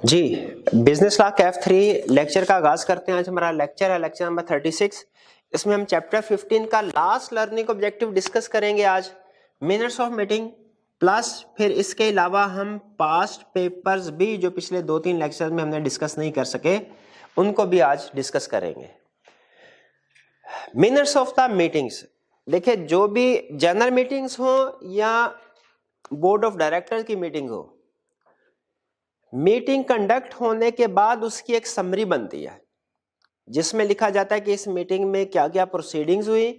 जी, business law Kaif 3 lecture का आगाज करते हैं। आज हमारा लेक्चर है लेक्चर नंबर 36। इसमें हम चैप्टर 15 का लास्ट लर्निंग ऑब्जेक्टिव डिस्कस करेंगे आज, मिनट्स ऑफ मीटिंग प्लस फिर इसके अलावा हम पास्ट पेपर्स भी जो पिछले 2-3 लेक्चर में हमने डिस्कस नहीं कर सके उनको भी आज डिस्कस करेंगे। मिनट्स ऑफ द मीटिंग्स, देखिए जो भी जनरल मीटिंग्स हो या बोर्ड ऑफ डायरेक्टर की मीटिंग हो, मीटिंग कंडक्ट होने के बाद उसकी एक समरी बनती है जिसमें लिखा जाता है कि इस मीटिंग में क्या क्या प्रोसीडिंग्स हुई,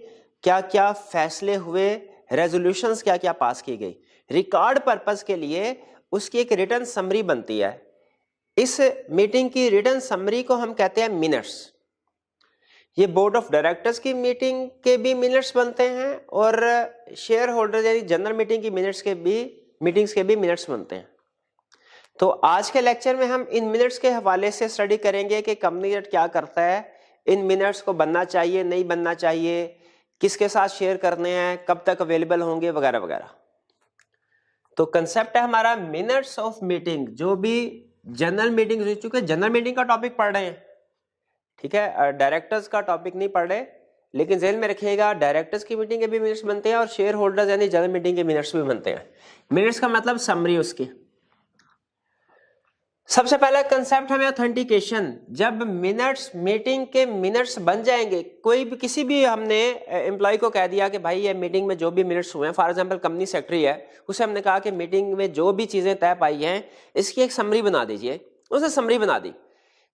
क्या क्या फैसले हुए, रेजोल्यूशंस क्या क्या पास की गई। रिकॉर्ड पर्पस के लिए उसकी एक रिटन समरी बनती है। इस मीटिंग की रिटन समरी को हम कहते हैं मिनट्स। ये बोर्ड ऑफ डायरेक्टर्स की मीटिंग के भी मिनट्स बनते हैं और शेयर होल्डर यानी जनरल मीटिंग की मीटिंग्स के भी मिनट्स बनते हैं। तो आज के लेक्चर में हम इन मिनट्स के हवाले से स्टडी करेंगे कि कंपनी एक्ट क्या करता है, इन मिनट्स को बनना चाहिए नहीं बनना चाहिए, किसके साथ शेयर करने हैं, कब तक अवेलेबल होंगे वगैरह वगैरह। तो कंसेप्ट है हमारा मिनट्स ऑफ मीटिंग। जो भी जनरल मीटिंग हो चुके, जनरल मीटिंग का टॉपिक पढ़ रहे हैं, ठीक है, डायरेक्टर्स का टॉपिक नहीं पढ़ रहे, लेकिन जेल में रखिएगा डायरेक्टर्स की मीटिंग के भी मिनट्स बनते हैं और शेयर होल्डर्स यानी जनरल मीटिंग के मिनट्स भी बनते हैं। मिनट्स का मतलब समरी उसकी। सबसे पहला कंसेप्ट हमें ऑथेंटिकेशन। जब मिनट्स मीटिंग के मिनट्स बन जाएंगे, कोई भी किसी भी हमने एम्प्लॉय को कह दिया कि भाई ये मीटिंग में जो भी मिनट्स हुए हैं, फॉर एग्जांपल कंपनी सेक्रेटरी है, उसे हमने कहा कि मीटिंग में जो भी चीजें तय पाई हैं इसकी एक समरी बना दीजिए। उसने समरी बना दी,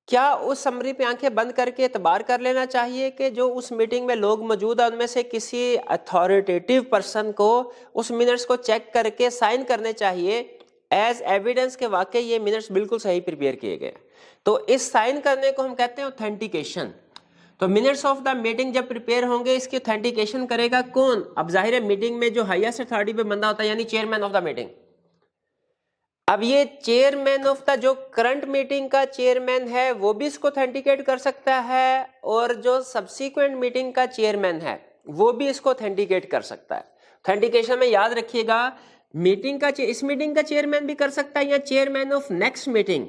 क्या उस समरी पे आंखें बंद करके एतबार कर लेना चाहिए कि जो उस मीटिंग में लोग मौजूद हैं उनमें से किसी अथॉरिटेटिव पर्सन को उस मिनट्स को चेक करके साइन करने चाहिए एज एविडेंस के वाकई ये मिनट्स बिल्कुल सही प्रिपेयर किए गए। तो इस साइन करने को हम कहते हैं ऑथेंटिकेशन। तो मिनट्स ऑफ द मीटिंग जब प्रिपेयर होंगे इसकी ऑथेंटिकेशन करेगा कौन? अब जाहिर है मीटिंग में जो हाईएस्ट अथॉरिटी पे बंदा होता है यानी चेयरमैन ऑफ द मीटिंग। अब ये चेयरमैन ऑफ द जो करंट मीटिंग का चेयरमैन है वो भी इसको ऑथेंटिकेट कर सकता है और जो सब्सीक्वेंट मीटिंग का चेयरमैन है वो भी इसको ऑथेंटिकेट कर सकता है। ऑथेंटिकेशन में याद रखिएगा मीटिंग का इस मीटिंग का चेयरमैन भी कर सकता है या चेयरमैन ऑफ नेक्स्ट मीटिंग,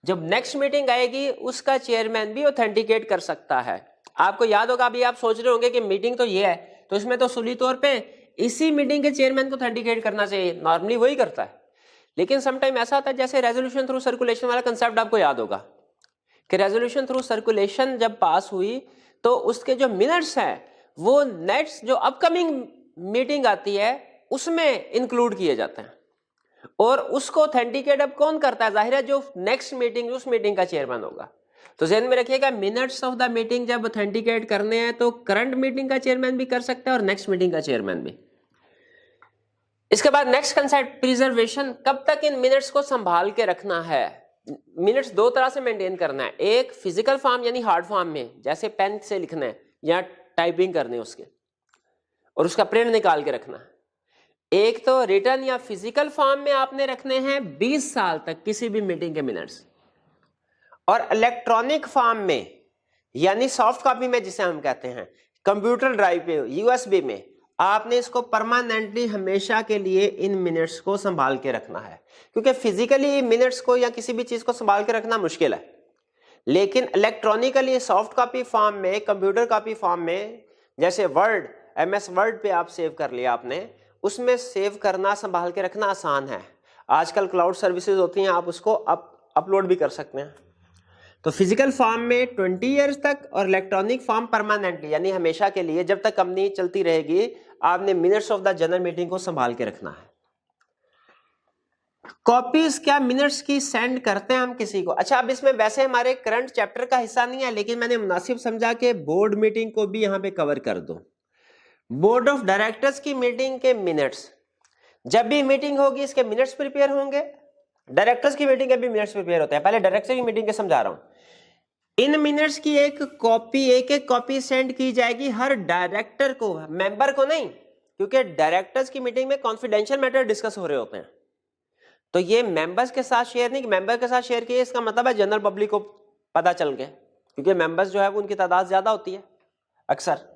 जब नेक्स्ट मीटिंग आएगी उसका चेयरमैन भी ऑथेंटिकेट कर सकता है। आपको याद होगा, अभी आप सोच रहे होंगे कि मीटिंग तो ये है तो इसमें तो सुली तौर पे इसी मीटिंग के चेयरमैन को ऑथेंटिकेट करना चाहिए, नॉर्मली वही करता है। लेकिन समटाइम ऐसा होता है जैसे रेजोल्यूशन थ्रू सर्कुलेशन वाला कंसेप्ट आपको याद होगा कि रेजोल्यूशन थ्रू सर्कुलेशन जब पास हुई तो उसके जो मिनट्स हैं वो नेक्स्ट जो अपकमिंग मीटिंग आती है उसमें इंक्लूड किए जाते हैं और उसको ऑथेंटिकेट अब कौन करता है? जाहिर है जो नेक्स्ट मीटिंग उस मीटिंग का चेयरमैन होगा। तो ध्यान में रखिएगा मिनट्स ऑफ द मीटिंग जब ऑथेंटिकेट करने हैं तो करंट मीटिंग का चेयरमैन भी कर सकता है और नेक्स्ट मीटिंग का चेयरमैन भी। इसके बाद नेक्स्ट कंसेप्ट प्रिजर्वेशन। कब तक इन मिनट्स को संभाल के रखना है? मिनट्स दो तरह से मेंटेन करना है, एक फिजिकल फॉर्म यानी हार्ड फॉर्म में जैसे पेन से लिखना है या टाइपिंग करनी है उसके और उसका प्रिंट निकाल के रखना है। एक तो रिटर्न या फिजिकल फॉर्म में आपने रखने हैं 20 साल तक किसी भी मीटिंग के मिनट्स, और इलेक्ट्रॉनिक फॉर्म में यानी सॉफ्ट कॉपी में जिसे हम कहते हैं कंप्यूटर ड्राइव पे यूएसबी में आपने इसको परमानेंटली हमेशा के लिए इन मिनट्स को संभाल के रखना है, क्योंकि फिजिकली मिनट्स को या किसी भी चीज को संभाल के रखना मुश्किल है, लेकिन इलेक्ट्रॉनिकली सॉफ्ट कॉपी फॉर्म में कंप्यूटर कॉपी फॉर्म में जैसे वर्ड MS वर्ड पे आप सेव कर लिया आपने, उसमें सेव करना संभाल के रखना आसान है। आजकल क्लाउड सर्विसेज होती हैं, आप उसको अपलोड भी कर सकते हैं। तो फिजिकल फॉर्म में 20 इयर्स तक और इलेक्ट्रॉनिक फॉर्म परमानेंटली यानी हमेशा के लिए जब तक कंपनी चलती रहेगी आपने minutes of the general meeting को संभाल के रखना है। कॉपीज क्या मिनट्स की सेंड करते हैं हम किसी को? अच्छा, अब इसमें वैसे हमारे करंट चैप्टर का हिस्सा नहीं है, लेकिन मैंने मुनासिब समझा कि बोर्ड मीटिंग को भी यहां पे कवर कर दो। बोर्ड ऑफ डायरेक्टर्स की मीटिंग के मिनट्स, जब भी मीटिंग होगी इसके मिनट्स प्रिपेयर होंगे। डायरेक्टर्स की मीटिंग के भी मिनट्स प्रिपेयर होते हैं। पहले डायरेक्टर की मीटिंग के समझा रहा हूं। इन मिनट्स की एक कॉपी सेंड की जाएगी हर डायरेक्टर को, मेंबर को नहीं, क्योंकि डायरेक्टर्स की मीटिंग में कॉन्फिडेंशियल मैटर डिस्कस हो रहे होते हैं। तो ये मेंबर्स के साथ शेयर नहीं, मेंबर के साथ शेयर किए इसका मतलब है जनरल पब्लिक को पता चल गया, क्योंकि मेंबर्स जो है वो उनकी तादाद ज्यादा होती है अक्सर।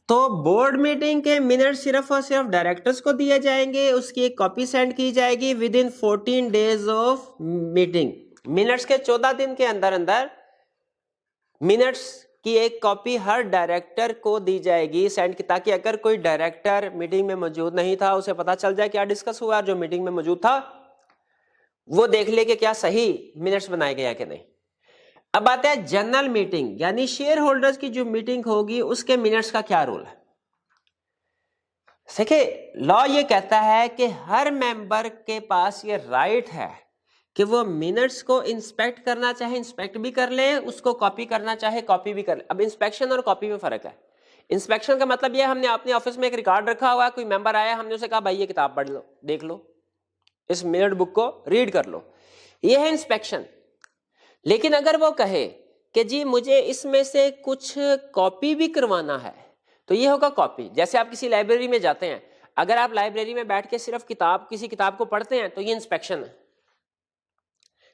तो बोर्ड मीटिंग के मिनट सिर्फ और सिर्फ डायरेक्टर्स को दिए जाएंगे, उसकी एक कॉपी सेंड की जाएगी with in 14 days of meeting. Minutes के 14 दिन के अंदर अंदर मिनट्स की एक कॉपी हर डायरेक्टर को दी जाएगी सेंड की, ताकि अगर कोई डायरेक्टर मीटिंग में मौजूद नहीं था उसे पता चल जाए क्या डिस्कस हुआ, और जो मीटिंग में मौजूद था वो देख ले कि क्या सही मिनट्स बनाए गए कि नहीं। अब आता है जनरल मीटिंग, यानी शेयर होल्डर्स की जो मीटिंग होगी उसके मिनट्स का क्या रोल है। देखिए लॉ ये कहता है कि हर मेंबर के पास ये राइट है कि वो मिनट्स को इंस्पेक्ट करना चाहे इंस्पेक्ट भी कर ले, उसको कॉपी करना चाहे कॉपी भी कर ले। अब इंस्पेक्शन और कॉपी में फर्क है। इंस्पेक्शन का मतलब ये हमने अपने ऑफिस में एक रिकॉर्ड रखा हुआ है, कोई मेंबर आया, हमने उसे कहा भाई ये किताब पढ़ लो, देख लो, इस मिनट बुक को रीड कर लो, ये है इंस्पेक्शन। लेकिन अगर वो कहे कि जी मुझे इसमें से कुछ कॉपी भी करवाना है तो ये होगा कॉपी। जैसे आप किसी लाइब्रेरी में जाते हैं, अगर आप लाइब्रेरी में बैठ के सिर्फ किसी किताब को पढ़ते हैं तो ये इंस्पेक्शन है।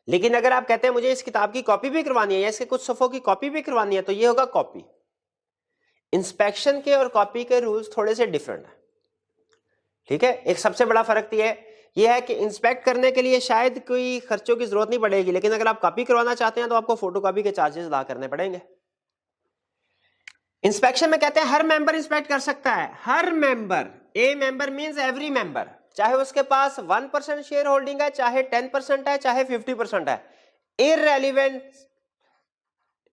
लेकिन अगर आप कहते हैं मुझे इस किताब की कॉपी भी करवानी है या इसके कुछ सफ़ों की कॉपी भी करवानी है तो ये होगा कॉपी। इंस्पेक्शन के और कॉपी के रूल्स थोड़े से डिफरेंट है, ठीक है। एक सबसे बड़ा फर्क ये है कि इंस्पेक्ट करने के लिए शायद कोई खर्चों की जरूरत नहीं पड़ेगी, लेकिन अगर आप कॉपी करवाना चाहते हैं तो आपको फोटोकॉपी के चार्जेस अदा करने पड़ेंगे। इंस्पेक्शन में कहते हैं हर मेंबर इंस्पेक्ट कर सकता है, हर member. A member means every member, चाहे उसके पास 1% शेयर होल्डिंग है, चाहे 10% है, चाहे 50% है, irrelevant,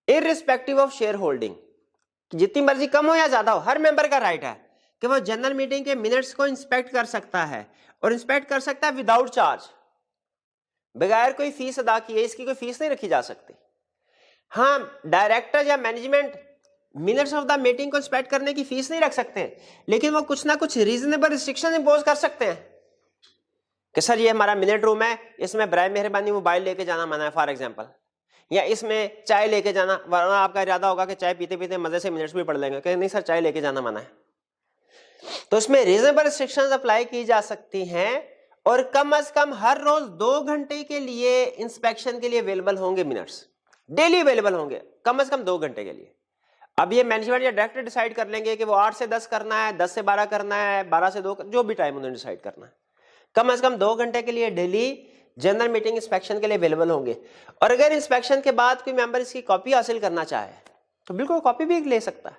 irrespective of share holding, जितनी मर्जी कम हो या ज्यादा हो, हर मेंबर का राइट है कि वो जनरल मीटिंग के मिनट्स को इंस्पेक्ट कर सकता है, और इंस्पेक्ट कर सकता है विदाउट चार्ज, बगैर कोई फीस अदा किए। इसकी कोई फीस नहीं रखी जा सकती। हाँ, डायरेक्टर या management minutes of the meeting को इंस्पेक्ट करने की फीस नहीं रख सकते, लेकिन वो कुछ ना कुछ रीजनेबल रिस्ट्रिक्शन इंपोज कर सकते हैं कि सर ये हमारा मिनट रूम है, इसमें बराए मेहरबानी मोबाइल लेके जाना मना है फॉर एग्जांपल, या इसमें चाय लेके जाना, वरना आपका इरादा होगा कि चाय पीते पीते मजे से मिनट्स भी पढ़ लेंगे, कि नहीं सर चाय लेके जाना मना है। तो इसमें रीजनेबल रिस्ट्रिक्शंस अप्लाई की जा सकती हैं, और कम से कम हर रोज 2 घंटे के लिए इंस्पेक्शन के लिए अवेलेबल होंगे मिनट्स, डेली अवेलेबल होंगे कम से कम 2 घंटे के लिए। अब ये मैनेजमेंट या डायरेक्टर डिसाइड कर लेंगे कि वो 8 से 10 करना है, 10 से 12 करना है, 12 से 2, जो भी टाइम उन्होंने डिसाइड करना है, कम से कम 2 घंटे के लिए डेली जनरल मीटिंग इंस्पेक्शन के लिए अवेलेबल होंगे। और अगर इंस्पेक्शन के बाद कोई मेंबर इसकी कॉपी हासिल करना चाहे तो बिल्कुल कॉपी भी ले सकता है,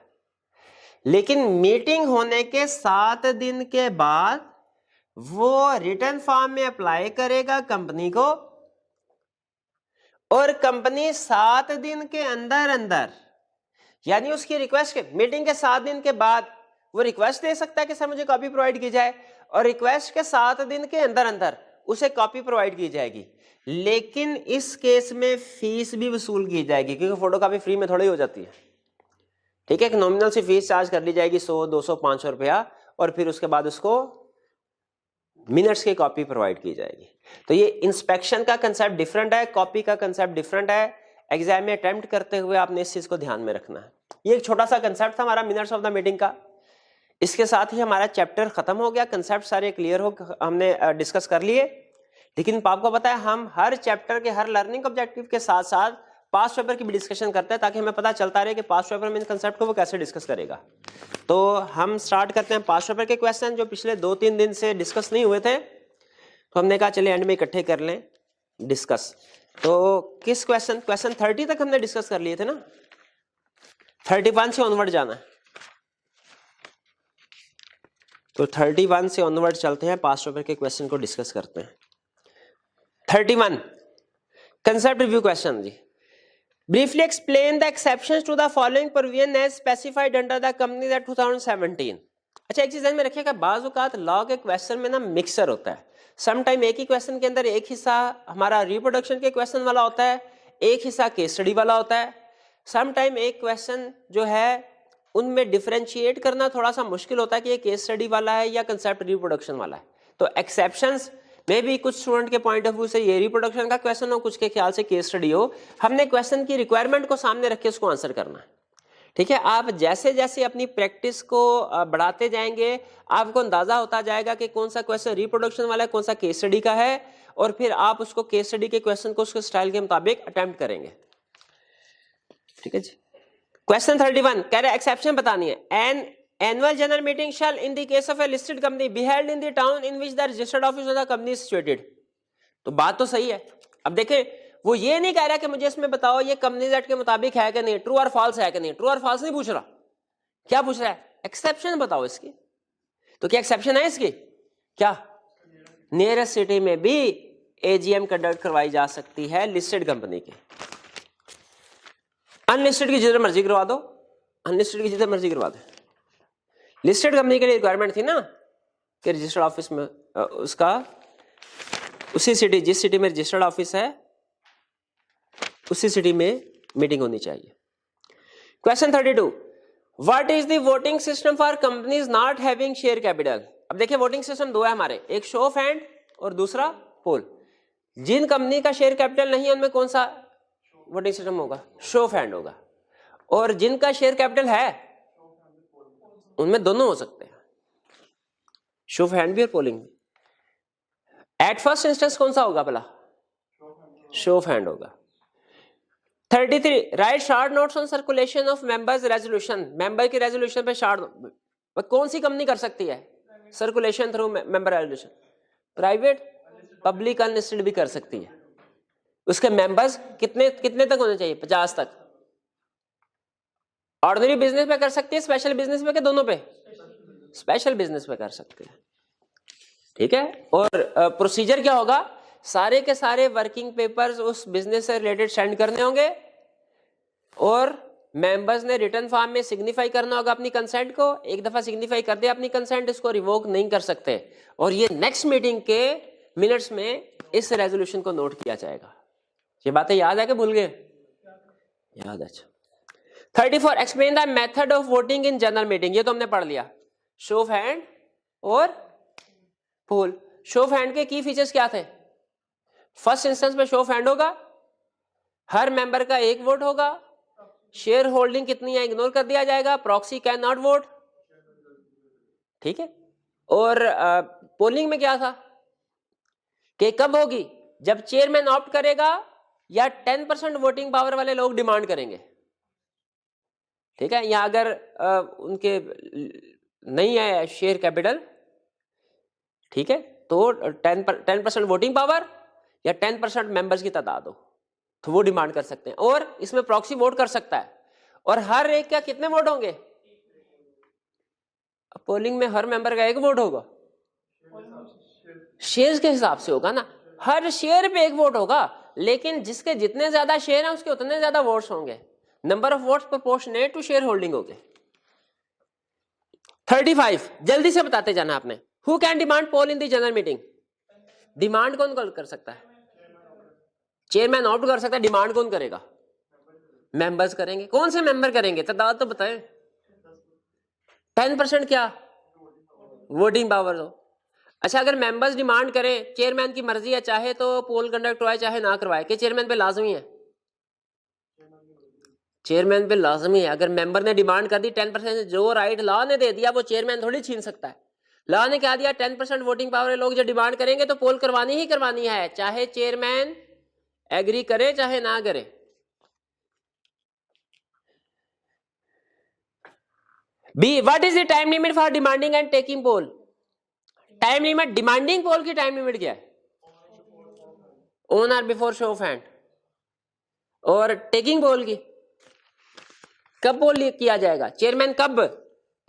लेकिन मीटिंग होने के 7 दिन के बाद वो रिटर्न फॉर्म में अप्लाई करेगा कंपनी को, और कंपनी 7 दिन के अंदर अंदर, यानी उसकी रिक्वेस्ट के मीटिंग के 7 दिन के बाद वो रिक्वेस्ट दे सकता है कि सर मुझे कॉपी प्रोवाइड की जाए, और रिक्वेस्ट के 7 दिन के अंदर अंदर उसे कॉपी प्रोवाइड की जाएगी। लेकिन इस केस में फीस भी वसूल की जाएगी, क्योंकि फोटो कॉपी फ्री में थोड़ी हो जाती है, ठीक है। एक नॉमिनल सी फीस चार्ज कर ली जाएगी 100, 200, 500 रुपया, और फिर उसके बाद उसको मिनट्स की कॉपी प्रोवाइड की जाएगी। तो ये इंस्पेक्शन का कंसेप्ट डिफरेंट है, कॉपी का कंसेप्ट डिफरेंट है। एग्जाम में अटेम्प्ट करते हुए आपने इस चीज को ध्यान में रखना है। ये एक छोटा सा कंसेप्ट था हमारा मिनट्स ऑफ द मीटिंग का। इसके साथ ही हमारा चैप्टर खत्म हो गया, कंसेप्ट सारे क्लियर हो हमने डिस्कस कर लिए। लेकिन आपको पता है हम हर चैप्टर के हर लर्निंग ऑब्जेक्टिव के साथ साथ पास्ट पेपर की भी डिस्कशन करते हैं, ताकि हमें पता चलता रहे कि पास्ट पेपर में इन कंसेप्ट को वो कैसे डिस्कस करेगा। तो हम स्टार्ट करते हैं पास्ट पेपर के क्वेश्चन जो पिछले 2-3 दिन से डिस्कस नहीं हुए थे, तो हमने कहा चलिए एंड में इकट्ठे कर लें डिस्कस। तो किस क्वेश्चन 30 तक हमने डिस्कस कर लिए थे ना, 31 से ऑनवर्ड जाना है। तो 31 से ऑनवर्ड चलते हैं, पास्ट पेपर के क्वेश्चन को डिस्कस करते हैं। 31 concept review question G. Briefly explain the exceptions to the following provision as specified under the Companies Act 2017। अच्छा, एक चीज ध्यान में रखिएगा, बाज़ औक़ात लॉ के क्वेश्चन में ना मिक्सर होता है। सम टाइम एक ही क्वेश्चन के अंदर एक हिस्सा हमारा रिप्रोडक्शन के क्वेश्चन वाला होता है, एक हिस्सा केस स्टडी वाला होता है। सम टाइम एक क्वेश्चन जो है उनमें डिफरेंशिएट करना थोड़ा सा मुश्किल होता है कि ये केस स्टडी वाला है या कंसेप्ट रिप्रोडक्शन वाला है। तो एक्सेप्शंस में भी कुछ स्टूडेंट के पॉइंट ऑफ व्यू से ये रिप्रोडक्शन का क्वेश्चन हो, कुछ के ख्याल से केस स्टडी हो। हमने क्वेश्चन की रिक्वायरमेंट को सामने रख के उसको आंसर करना है, ठीक है। आप जैसे जैसे अपनी प्रैक्टिस को बढ़ाते जाएंगे, आपको अंदाजा होता जाएगा कि कौन सा क्वेश्चन रिप्रोडक्शन वाला है, कौन सा केस स्टडी का है, और फिर आप उसको केस स्टडी के क्वेश्चन को उसके स्टाइल के मुताबिक अटेम्प्ट करेंगे, ठीक है जी। क्वेश्चन 31 कह रहे एक्सेप्शन बतानी है। An annual general meeting shall in the case of a listed company be held in the town in which the registered office of the company is situated. तो बात तो सही है। अब देखें वो ये नहीं कह रहा कि मुझे इसमें बताओ ये कंपनीज एक्ट के मुताबिक है कि नहीं, ट्रू और फॉल्स है कि नहीं। ट्रू और फॉल्स नहीं पूछ रहा, क्या पूछ रहा है, एक्सेप्शन बताओ इसकी। तो क्या एक्सेप्शन है इसकी, क्या नियरेस्ट सिटी में भी एजीएम कंडक्ट करवाई जा सकती है लिस्टेड कंपनी के। अनलिस्टेड की जिधर मर्जी करवा दो, अनलिस्टेड की जिधर मर्जी करवा दो। लिस्टेड कंपनी के लिए रिक्वायरमेंट थी ना कि रजिस्टर्ड ऑफिस में उसका उसी सिटी, जिस सिटी में रजिस्टर्ड ऑफिस है उसी सिटी में मीटिंग होनी चाहिए। Question 32, what is the voting system for companies not having share capital. अब देखिए वोटिंग सिस्टम दो है हमारे, एक शो ऑफ हैंड और दूसरा पोल। जिन कंपनी का शेयर कैपिटल नहीं है उनमें कौन सा वोटिंग सिस्टम होगा, शो ऑफ हैंड होगा। और जिनका शेयर कैपिटल है उनमें दोनों हो सकते हैं, शो ऑफ हैंड भी और पोलिंग भी। एट फर्स्ट इंस्टेंस कौन सा होगा भला, शो ऑफ हैंड होगा। 33, right short notes on circulation of members resolution. Member की रेजोल्यूशन पे शॉर्ट कौन सी कंपनी कर सकती है, circulation through member resolution, private, public, unlisted भी कर सकती है। उसके मेंबर्स कितने कितने तक होने चाहिए, 50 तक। ऑर्डिनरी बिजनेस पे कर सकती है, स्पेशल बिजनेस पे के दोनों पे, स्पेशल बिजनेस पे कर सकते हैं, ठीक है। और प्रोसीजर क्या होगा, सारे के सारे वर्किंग पेपर्स उस बिजनेस से रिलेटेड सेंड करने होंगे और मेंबर्स ने रिटर्न फॉर्म में सिग्निफाई करना होगा अपनी कंसेंट को। एक दफा सिग्निफाई कर दिया अपनी कंसेंट, इसको रिवोक नहीं कर सकते। और ये नेक्स्ट मीटिंग के मिनट्स में इस रेजोल्यूशन को नोट किया जाएगा। ये बातें याद है कि भूल गए, याद है। 34, explain the method of voting in general meeting. ये तो हमने पढ़ लिया, शो ऑफ हैंड और पोल। शो ऑफ हैंड के की फीचर्स क्या थे, फर्स्ट इंस्टेंस में शो ऑफ हैंड होगा, हर मेंबर का एक वोट होगा, शेयर होल्डिंग कितनी है इग्नोर कर दिया जाएगा, प्रॉक्सी कैन नॉट वोट, ठीक है। और पोलिंग में क्या था कि कब होगी, जब चेयरमैन ऑप्ट करेगा या 10% वोटिंग पावर वाले लोग डिमांड करेंगे, ठीक है। या अगर उनके नहीं है शेयर कैपिटल, ठीक है, तो 10% वोटिंग पावर या 10% मेंबर्स की तादाद हो तो वो डिमांड कर सकते हैं। और इसमें प्रॉक्सी वोट कर सकता है। और हर एक का कितने वोट होंगे, पोलिंग में हर मेंबर का एक वोट होगा, शेयर्स के हिसाब से होगा ना, हर शेयर पे एक वोट होगा, लेकिन जिसके जितने ज्यादा शेयर हैं उसके उतने ज्यादा वोट्स होंगे। Number of votes proportionate to share holding होंगे। 35, जल्दी से बताते जाना आपने। Who can demand poll in the general meeting. Demand कौन कर सकता है, चेयरमैन ऑप्ट कर सकता है, डिमांड कौन करेगा, मेंबर्स करेंगे। कौन से मेंबर करेंगे, तादाद तो बताएं। 10% क्या वोटिंग पावर हो। अच्छा, अगर मेंबर्स डिमांड करें, चेयरमैन की मर्जी है, चाहे तो पोल कंडक्ट करवाए चाहे ना करवाए, कि चेयरमैन पे लाजमी है, चेयरमैन पे लाजमी है। अगर मेंबर ने डिमांड कर दी 10%, जो राइट लॉ ने दे दिया वो चेयरमैन थोड़ी छीन सकता है। लॉ ने क्या दिया, 10% वोटिंग पावर लोग जो डिमांड करेंगे तो पोल करवानी ही करवानी है, चाहे चेयरमैन एग्री करे चाहे ना करे। B, what is the time limit for demanding and taking poll. Time limit, demanding poll की टाइम लिमिट क्या है, on or before show of hand. और टेकिंग पोल की, कब पोल किया जाएगा, चेयरमैन कब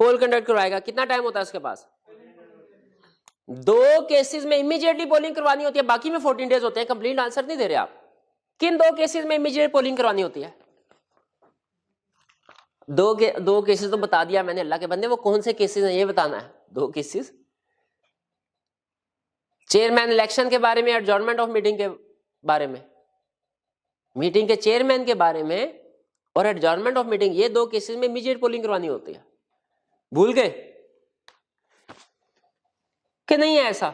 पोल कंडक्ट करवाएगा, कितना टाइम होता है उसके पास। 2 केसेस में इमीडिएटली पोलिंग करवानी होती है, बाकी में 14 डेज होते हैं। कंप्लीट आंसर नहीं दे रहे आप। किन 2 केसेस में इमीडिएट पोलिंग करवानी होती है, दो केसेस तो बता दिया मैंने, अल्लाह के बंदे, वो कौन से केसेस हैं ये बताना है। 2 केसेस, चेयरमैन इलेक्शन के बारे में, एडजॉर्नमेंट ऑफ मीटिंग के बारे में, मीटिंग के चेयरमैन के बारे में और एडजॉर्नमेंट ऑफ मीटिंग, ये 2 केसेस में इमीडिएट पोलिंग करवानी होती है। भूल गए कि नहीं है ऐसा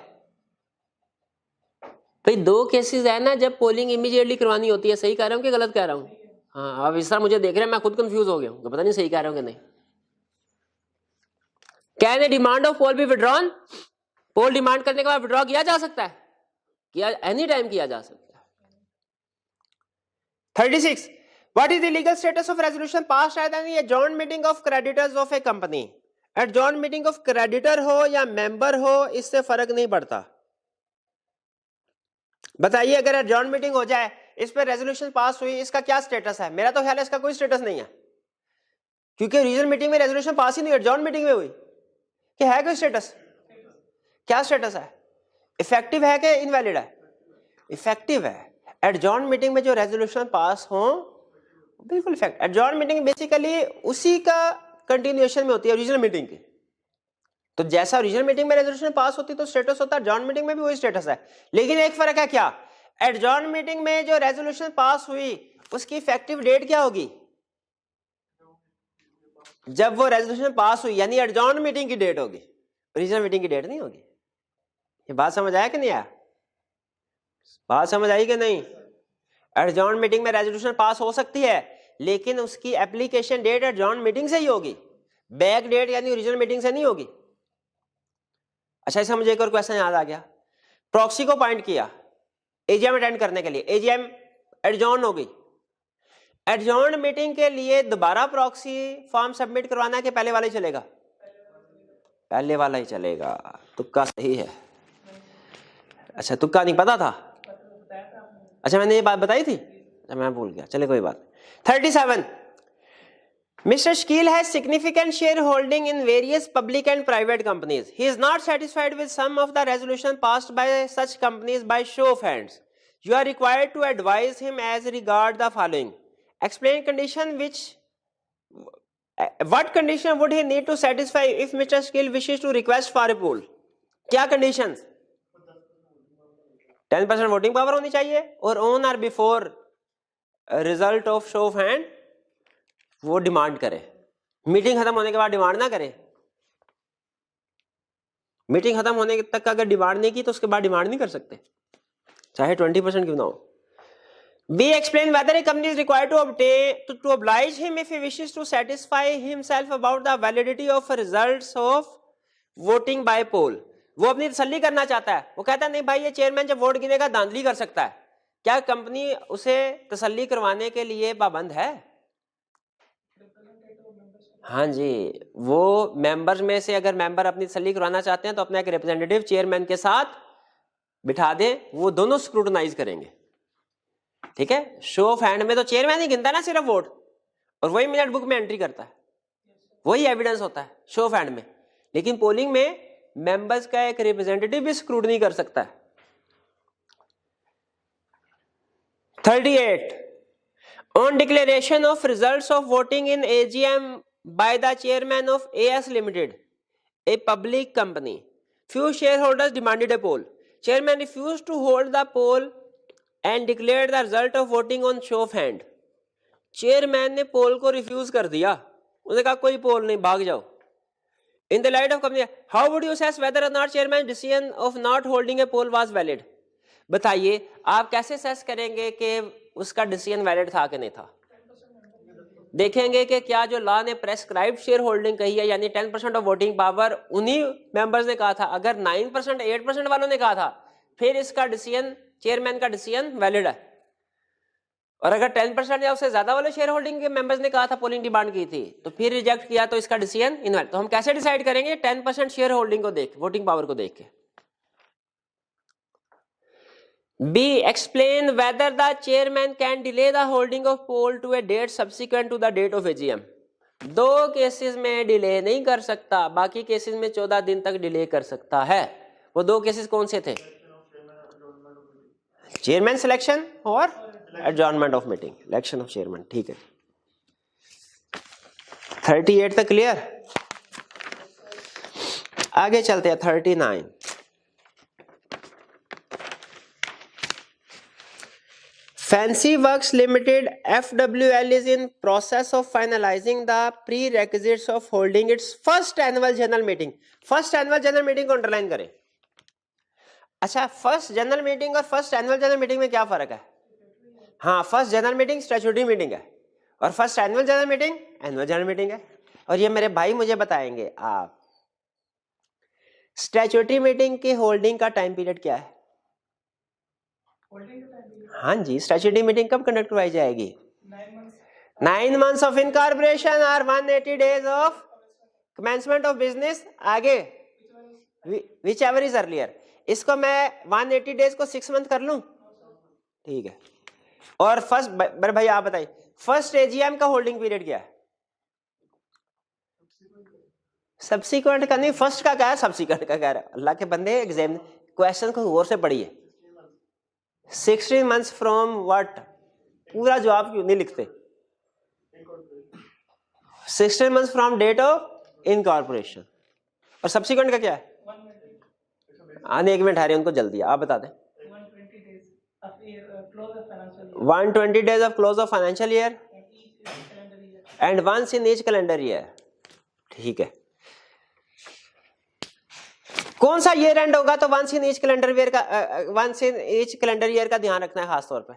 भाई। 2 केसेस है ना जब पोलिंग इमीडिएटली करवानी होती है। सही कह रहा हूं कि गलत कह रहा हूं। हाँ, अब इस तरह मुझे देख रहे हैं, मैं खुद कंफ्यूज हो गया हूं, तो पता नहीं सही कह रहा हूं कि नहीं। Can a demand of poll be withdrawn. Poll demand करने के बाद विड्रॉ किया जा सकता है, किया एनी टाइम किया जा सकता है। 36, what is the legal status of resolution pass at any adjourned meeting of creditors of a company. Adjourned meeting of creditor हो या मेंबर हो, इससे फर्क नहीं पड़ता। बताइए, अगर एडजॉर्न्ड मीटिंग हो जाए, इस पर रेजोल्यूशन पास हुई, इसका क्या स्टेटस है? मेरा तो ख्याल है इसका कोई स्टेटस नहीं है, क्योंकि रीजनल मीटिंग में रेजोल्यूशन पास ही नहीं, एडजॉर्न मीटिंग में हुई। कि है कोई स्टेटस? क्या स्टेटस है? इफेक्टिव है कि इनवैलिड है? इफेक्टिव है। एडजॉर्न मीटिंग में जो रेजोल्यूशन पास हो बिल्कुल इफेक्ट। एडजॉर्न मीटिंग बेसिकली उसी का कंटिन्यूएशन में होती है ओरिजिनल मीटिंग की। तो जैसा ओरिजिनल मीटिंग में रेजोल्यूशन पास होती तो स्टेटस होता है, एडजॉर्न मीटिंग में भी वही स्टेटस है। लेकिन एक फर्क है, क्या? एडजॉर्न मीटिंग में जो रेजोल्यूशन पास हुई उसकी इफेक्टिव डेट क्या होगी? जब वो रेजोल्यूशन पास हुई, यानी एडजॉर्न मीटिंग की डेट होगी, ओरिजिनल मीटिंग की डेट नहीं होगी। ये बात समझ आया कि नहीं आया? बात समझ आई कि नहीं? एडजॉर्न मीटिंग में रेजोल्यूशन पास हो सकती है, लेकिन उसकी एप्लीकेशन डेट एडजॉर्न मीटिंग से ही होगी, बैक डेट यानी ओरिजिनल मीटिंग से नहीं होगी। अच्छा, इसे मुझे एक और क्वेश्चन याद आ गया। प्रॉक्सी को पॉइंट किया एजीएम अटेंड करने के लिए, एजीएम एडजॉर्न हो गई। एडजॉर्न मीटिंग के लिए दोबारा प्रॉक्सी फॉर्म सबमिट करवाना है कि पहले वाला ही चलेगा? पहले वाला ही चलेगा। तुक्का सही है। अच्छा, तुक्का नहीं पता था? अच्छा, मैंने ये बात बताई थी? अच्छा, मैं भूल गया, चले कोई बात। 37 Mr. Shkil has significant shareholding in various public and private companies. He is not satisfied with some of the resolution passed by such companies by show of hands. You are required to advise him as regard the following. Explain condition which what condition would he need to satisfy if Mr. Shkil wishes to request for a poll? क्या conditions? 10% voting power होनी चाहिए और on or before result of show of hand वो demand करे। Meeting खत्म होने के बाद डिमांड ना करे। मीटिंग खत्म होने तक अगर डिमांड नहीं की तो उसके बाद डिमांड नहीं कर सकते, चाहे 20% क्यों ना हो। B explain whether a company is required to obtain to oblige him if he wishes to satisfy himself about the validity of results of voting by poll. वो अपनी तसल्ली करना चाहता है, वो कहता है नहीं भाई ये चेयरमैन जब वोट गिनेगा धांधली कर सकता है। क्या कंपनी उसे तसल्ली करवाने के लिए पाबंद है? हाँ जी, वो मेंबर्स में से अगर मेंबर अपनी तसल्ली करवाना चाहते हैं तो अपना एक रिप्रेजेंटेटिव चेयरमैन के साथ बिठा दें, वो दोनों स्क्रूटनाइज करेंगे। ठीक है, शो ऑफ हैंड में तो चेयरमैन ही गिनता है ना सिर्फ वोट, और वही मिनट बुक में एंट्री करता है, वही एविडेंस होता है शो ऑफ हैंड में। लेकिन पोलिंग में मेंबर्स का एक रिप्रेजेंटेटिव भी स्क्रूटनी कर सकता है। 38 On declaration of results of voting in AGM by the chairman of AS Limited, a public company, few shareholders demanded a poll. Chairman refused to hold the poll and declared the result of voting on show of hand. Chairman ने पोल को refuse कर दिया, उसने कहा कोई पोल नहीं, भाग जाओ। In the light of company, how would you assess whether or not chairman's decision of not holding a poll was valid? बताइए आप कैसे असेस करेंगे कि उसका डिसीजन वैलिड था कि नहीं था? देखेंगे कि क्या जो लॉ ने प्रेस्क्राइब्ड शेयर होल्डिंग कही है, यानी 10% ऑफ वोटिंग पावर उन्हीं मेंबर्स ने कहा था। अगर 9% 8% वालों ने कहा था फिर इसका डिसीजन, चेयरमैन का डिसीजन वैलिड है। और अगर 10% या उससे ज्यादा वाले शेयर होल्डिंग के मेंबर्स ने कहा था, पोलिंग डिमांड की थी, तो फिर रिजेक्ट किया तो इसका डिसीजन इनवैलिड। तो हम कैसे डिसाइड करेंगे? 10% शेयर होल्डिंग को देख, वोटिंग पावर को देख के। B. Explain whether the chairman can delay the holding of poll to a date subsequent to the date of AGM. दो केसेस में डिले नहीं कर सकता, बाकी केसेस में 14 दिन तक डिले कर सकता है। वो दो केसेस कौन से थे? चेयरमैन सिलेक्शन और adjournment of meeting, election of chairman. ठीक है, 38 तक क्लियर। आगे चलते हैं 39। Fancy Works Limited FWL is in process of finalizing the prerequisites of holding its first annual general meeting. First annual general meeting को underline करें। अच्छा, फर्स्ट जनरल मीटिंग और फर्स्ट एनुअल जनरल मीटिंग में क्या फर्क है? हाँ, first general meeting statutory meeting है और first annual general meeting annual general meeting है। और ये मेरे भाई मुझे बताएंगे आप, स्टैट्यूटरी मीटिंग की होल्डिंग का टाइम पीरियड क्या है? हाँ जी, स्टैट्यूटरी मीटिंग कब कंडक्ट करवाई जाएगी? 9 months ऑफ इनकॉर्पोरेशन और 180 days of commencement of business. आगे विच एवर इज अर्लियर। इसको मैं 180 days को 6 month कर लूं? ठीक है, और फर्स्ट, बड़े भाई आप बताइए, फर्स्ट एजीएम का होल्डिंग पीरियड क्या है? सब्सीक्वेंट का नहीं, फर्स्ट का क्या है, सब्सीक्वेंट का क्या है? अल्लाह के बंदे, एग्जाम क्वेश्चन को गौर से पढ़िए। 16 months फ्रॉम व्हाट? पूरा जवाब क्यों नहीं लिखते? 16 months from date of incorporation. और सब्सीक्वेंट का क्या है? 1 मिनट आ रही है, उनको जल्दी आप बता दें। 120 days of close of financial year and once in each calendar year। ठीक है, कौन सा ईयर एंड होगा तो once in each calendar year का, once in each calendar year का ध्यान रखना है खास तौर पे।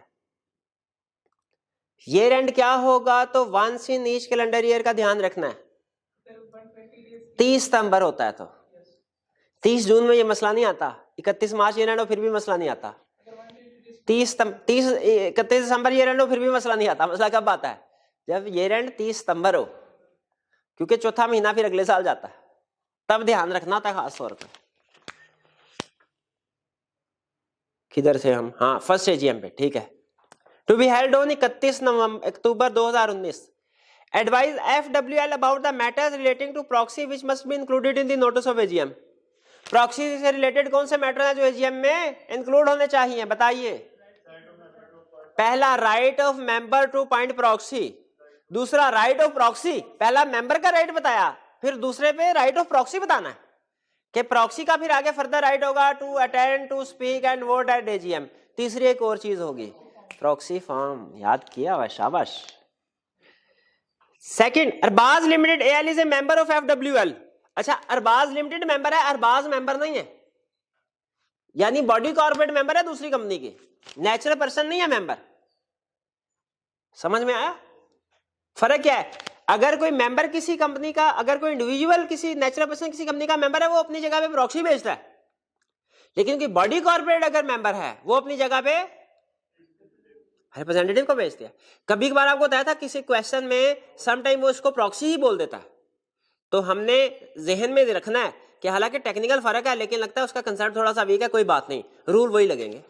ईयर एंड क्या होगा तो once in each calendar year का ध्यान रखना है। 30 सितंबर होता है तो 30 जून में ये मसला नहीं आता, 31 मार्च ईयर एंड हो फिर भी मसला नहीं आता, 31 दिसंबर ईयर एंड हो फिर भी मसला नहीं आता। मसला कब आता है? जब ईयर एंड 30 सितंबर हो, क्योंकि चौथा महीना फिर अगले साल जाता है, तब ध्यान रखना था खास तौर पर। किधर से हम, हाँ फर्स्ट एजीएम पे, ठीक है। To be held on 31 October 2019। Advise FWL about the matters relating to proxy which must be included in the notice of AGM. Proxy से रिलेटेड कौन से मैटर है जो एजीएम में इंक्लूड होने चाहिए, बताइए। पहला, right of member to appoint proxy. दूसरा, राइट ऑफ प्रॉक्सी। पहला मेंबर का राइट बताया, फिर दूसरे पे राइट ऑफ प्रॉक्सी बताना है कि प्रॉक्सी का फिर आगे फर्दर राइट होगा to attend, to speak and vote at AGM. तीसरी एक और चीज होगी, प्रॉक्सी फॉर्म। याद किया हुआ, शाबाश। Second, Arbaaz limited AL is a member of FWL. अच्छा, अरबाज लिमिटेड मेंबर है, अरबाज मेंबर नहीं है, यानी बॉडी कॉर्पोरेट मेंबर है दूसरी कंपनी की, नेचुरल पर्सन नहीं है मेंबर। समझ में आया फर्क क्या है? अगर कोई मेंबर किसी कंपनी का, अगर कोई इंडिविजुअल किसी नेचुरल पर्सन किसी कंपनी का मेंबर है, वो अपनी जगह पे प्रॉक्सी भेजता है, लेकिन कोई बॉडी कॉर्पोरेट अगर मेंबर है, वो अपनी जगह पे रिप्रेजेंटेटिव को भेजते हैं। कभी कभार आपको बताया था किसी क्वेश्चन में सम टाइम वो इसको प्रॉक्सी ही बोल देता है, तो हमने जहन में रखना है कि हालांकि टेक्निकल फर्क है, लेकिन लगता है उसका कंसेप्ट थोड़ा सा वीक है, कोई बात नहीं, रूल वही लगेंगे।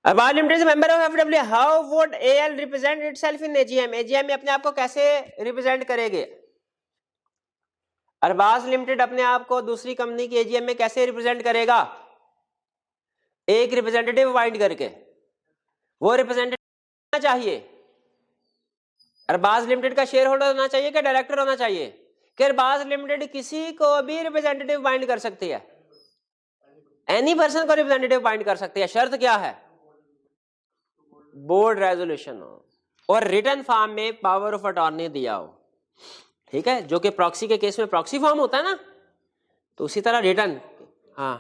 Arbaz limited is member of FW. How would AL represent itself in AGM? AGM में अपने आप को कैसे रिप्रेजेंट करेंगे? अरबाज लिमिटेड अपने आप को दूसरी कंपनी की एजीएम में कैसे रिप्रेजेंट करेगा? एक रिप्रेजेंटेटिव अपॉइंट करके। वो रिप्रेजेंटेटिव चाहिए, अरबाज लिमिटेड का शेयर होल्डर होना चाहिए कि डायरेक्टर होना चाहिए? कि अरबाज लिमिटेड किसी को भी रिप्रेजेंटेटिव अपॉइंट कर सकती है, एनी पर्सन को रिप्रेजेंटेटिव अपॉइंट कर सकती है। शर्त क्या है? बोर्ड रेजोल्यूशन हो और रिटर्न फॉर्म में पावर ऑफ अटॉर्नी दिया हो, ठीक है, जो कि प्रॉक्सी के केस में प्रॉक्सी फॉर्म होता है ना, तो उसी तरह रिटर्न। हाँ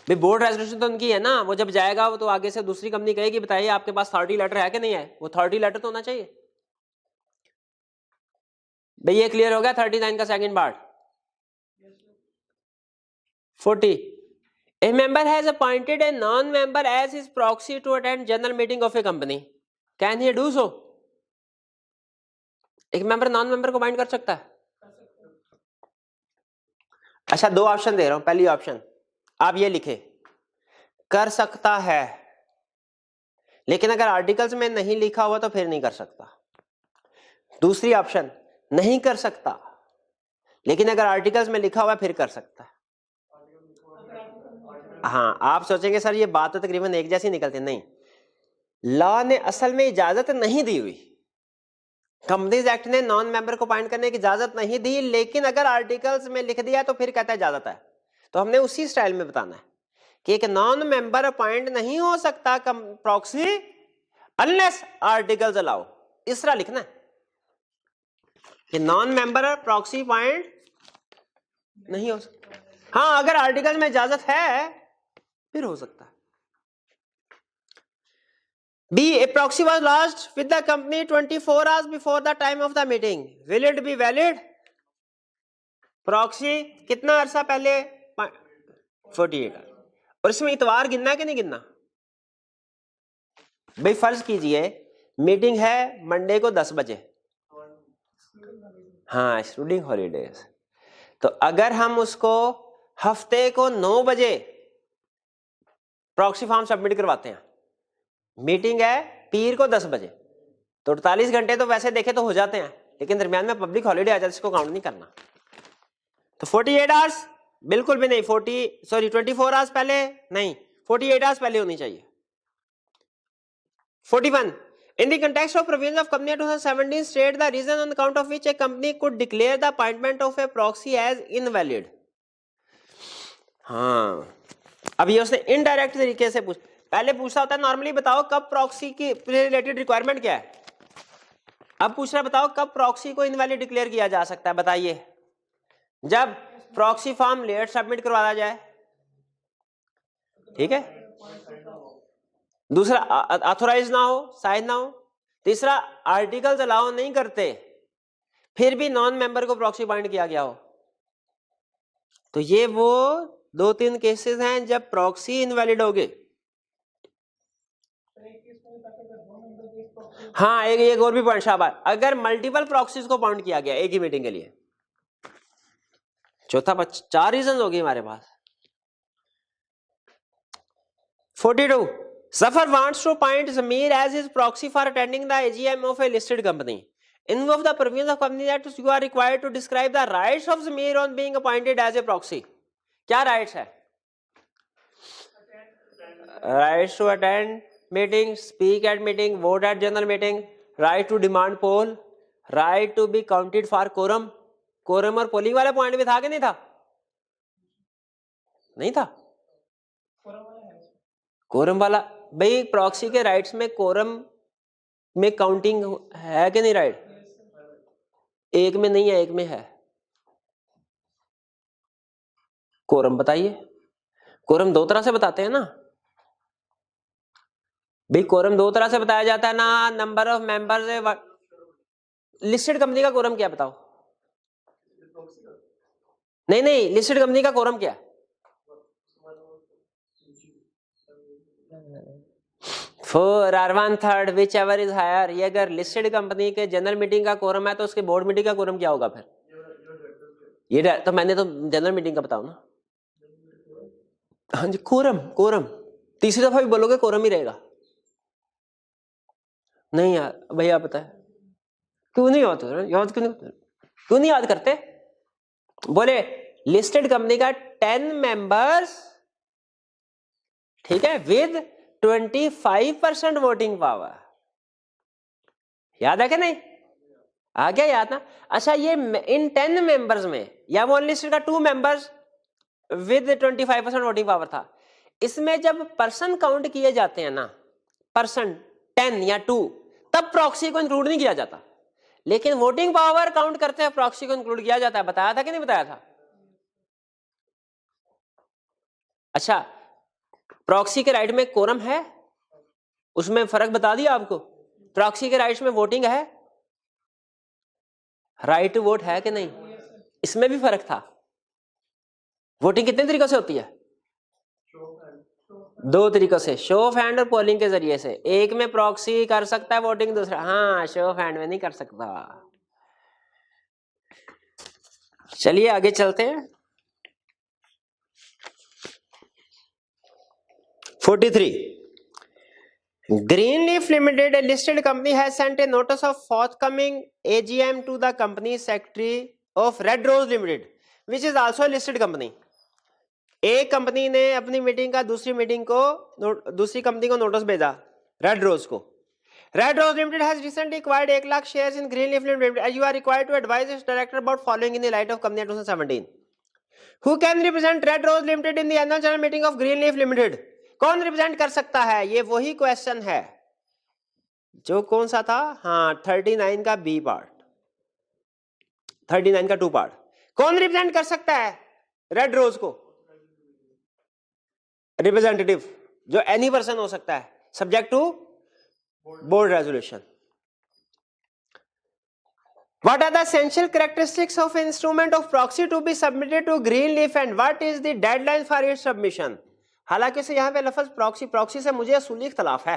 भाई, बोर्ड रेजोल्यूशन तो उनकी है ना, वो जब जाएगा वो तो आगे से दूसरी कंपनी कहेगी बताइए आपके पास अथॉरिटी लेटर है कि नहीं है, वो अथॉरिटी लेटर तो होना चाहिए भाई। ये क्लियर हो गया 39 का second part. 40, a member has appointed a non-member as his proxy to attend general meeting of a company. Can he do so? एक मेंबर नॉन मेंबर को बाइंड कर सकता है? अच्छा, दो ऑप्शन दे रहा हूं। पहली ऑप्शन आप ये लिखे, कर सकता है, लेकिन अगर आर्टिकल्स में नहीं लिखा हुआ तो फिर नहीं कर सकता। दूसरी ऑप्शन, नहीं कर सकता, लेकिन अगर आर्टिकल्स में लिखा हुआ फिर कर सकता है। हाँ, आप सोचेंगे सर ये बात तो तकरीबन एक जैसी निकलती है। नहीं, लॉ ने असल में इजाजत नहीं दी हुई, कंपनीज एक्ट ने नॉन मेंबर को अपॉइंट करने की इजाजत नहीं दी, लेकिन अगर आर्टिकल्स में लिख दिया तो फिर कहता है इजाजत है। तो हमने उसी स्टाइल में बताना है कि एक नॉन मेंबर अपॉइंट नहीं हो सकता प्रॉक्सी अनलेस आर्टिकल्स अलाउ। इस तरह लिखना है कि नॉन मेंबर प्रॉक्सी अपॉइंट नहीं हो सकता। हाँ, अगर आर्टिकल में इजाजत है फिर हो सकता है। B, a proxy was lodged with the company 24 hours before the time of the meeting. Will it be valid? Proxy कितना अरसा पहले? 48 आवर। और इसमें इतवार गिनना है कि नहीं गिनना? भाई फर्ज कीजिए मीटिंग है मंडे को 10 बजे, हाँ एक्सक्लूडिंग हॉलीडेज, तो अगर हम उसको हफ्ते को 9 बजे प्रॉक्सी फॉर्म सबमिट करवाते हैं, मीटिंग है पीर को 10 बजे, तो 48 घंटे तो वैसे देखे तो हो जाते हैं, लेकिन दरमियान में पब्लिक हॉलीडे आ जाए, इसको काउंट नहीं करना। तो 48 आवर्स बिल्कुल भी नहीं, 24 आवर्स पहले नहीं, 48 आवर्स पहले होनी चाहिए। 41 in the context of provisions of Company Act 2017 state the reason on account of which a company could declare the appointment of a proxy as invalid। हाँ, अब ये उसने इनडायरेक्ट तरीके से पहले पूछा होता है नॉर्मली बताओ कब प्रॉक्सी की रिलेटेड रिक्वायरमेंट क्या है, अब पूछ रहा बताओ कब प्रॉक्सी को इनवैलिड डिक्लेयर किया जा सकता है, बताइए। जब प्रॉक्सी फॉर्म लेट सबमिट करवाया जाए, ठीक है, दूसरा ऑथोराइज ना हो, साइन ना हो, तीसरा आर्टिकल्स अलाउ नहीं करते फिर भी नॉन मेंबर को प्रॉक्सी अपॉइंट किया गया हो। तो ये वो 2-3 केसेस हैं जब प्रॉक्सी इनवैलिड हो गए। हाँ, एक और भी पॉइंट शाबाश, अगर मल्टीपल प्रॉक्सीज को अपॉइंट किया गया एक ही मीटिंग के लिए। चौथा 4 रीजन हो गए हमारे पास। 42 Safar wants to appoint Zamir as his proxy for attending the AGM of a listed company. In view of the provisions of Company Act, you are required to describe the rights of Zamir on being appointed as a proxy. क्या rights है? Rights to attend meeting, speak at meeting, vote at general meeting, right to demand poll, right to be counted for quorum. quorum और polling वाला point भी था कि नहीं था? नहीं था। कोरम वाला भाई प्रॉक्सी के राइट्स में कोरम में काउंटिंग है कि नहीं? राइट एक में नहीं है, एक में है। कोरम बताइए, कोरम 2 तरह से बताते हैं ना भाई, कोरम 2 तरह से बताया जाता है ना, number of members. Listed company का कोरम क्या बताओ? नहीं, लिस्टेड कंपनी का कोरम क्या? फोर और 1/3 विच एवर इज हायर। ये अगर लिस्टेड कंपनी के जनरल मीटिंग का कोरम है तो उसके बोर्ड मीटिंग का कोरम क्या होगा फिर? ये तो मैंने तो जनरल मीटिंग का बताओ ना। हाँ जी, कोरम तीसरी दफा भी बोलोगे कोरम ही रहेगा। नहीं यार भैया पता है क्यों नहीं याद क्यों नहीं याद करते? बोले लिस्टेड कंपनी का 10 मेंबर्स, ठीक है, विद 25% वोटिंग पावर। याद है कि नहीं? आ गया याद ना? अच्छा, ये इन 10 मेंबर्स में या वो अनलिस्टेड का 2 मेंबर्स विद 25% वोटिंग पावर था। इसमें जब पर्सन काउंट किए जाते हैं ना, पर्सन 10 या 2, तब प्रॉक्सी को इंक्लूड नहीं किया जाता, लेकिन वोटिंग पावर काउंट करते हैं प्रॉक्सी को इंक्लूड किया जाता है। बताया था कि नहीं बताया था? अच्छा, प्रॉक्सी के राइट में कोरम है, उसमें फर्क बता दिया आपको। प्रॉक्सी के राइट्स में वोटिंग है, राइट टू वोट है कि नहीं, इसमें भी फर्क था। वोटिंग कितने तरीकों से होती है? 2 तरीकों से, शो ऑफ हैंड और पोलिंग के जरिए से। एक में प्रॉक्सी कर सकता है वोटिंग, दूसरा हाँ शो ऑफ हैंड में नहीं कर सकता। चलिए आगे चलते हैं। 43 Greenleaf Limited, a listed company, has sent a notice of forthcoming AGM to the company secretary of Red Rose Limited, which is also a listed company. एक कंपनी ने अपनी मीटिंग का दूसरी कंपनी को नोटिस भेजा, रेड रोज को। Red Rose Limited has recently acquired 1 lakh shares in Greenleaf Limited, and you are required to advise its director about following in the light of Company Act 2017. Who can represent Red Rose Limited in the annual general meeting of Greenleaf Limited? कौन represent कर सकता है? ये वही question है जो कौन सा था? हाँ, 39 का बी पार्ट, 39 का 2 पार्ट। कौन रिप्रेजेंट कर सकता है रेड रोज को? रिप्रेजेंटेटिव, जो एनी पर्सन हो सकता है, subject to board resolution. What are the essential characteristics of instrument of proxy to be submitted to Greenleaf and what is the deadline for its submission? हालांकि से यहाँ पे लफ्ज प्रॉक्सी से मुझे असूली इख्तलाफ है,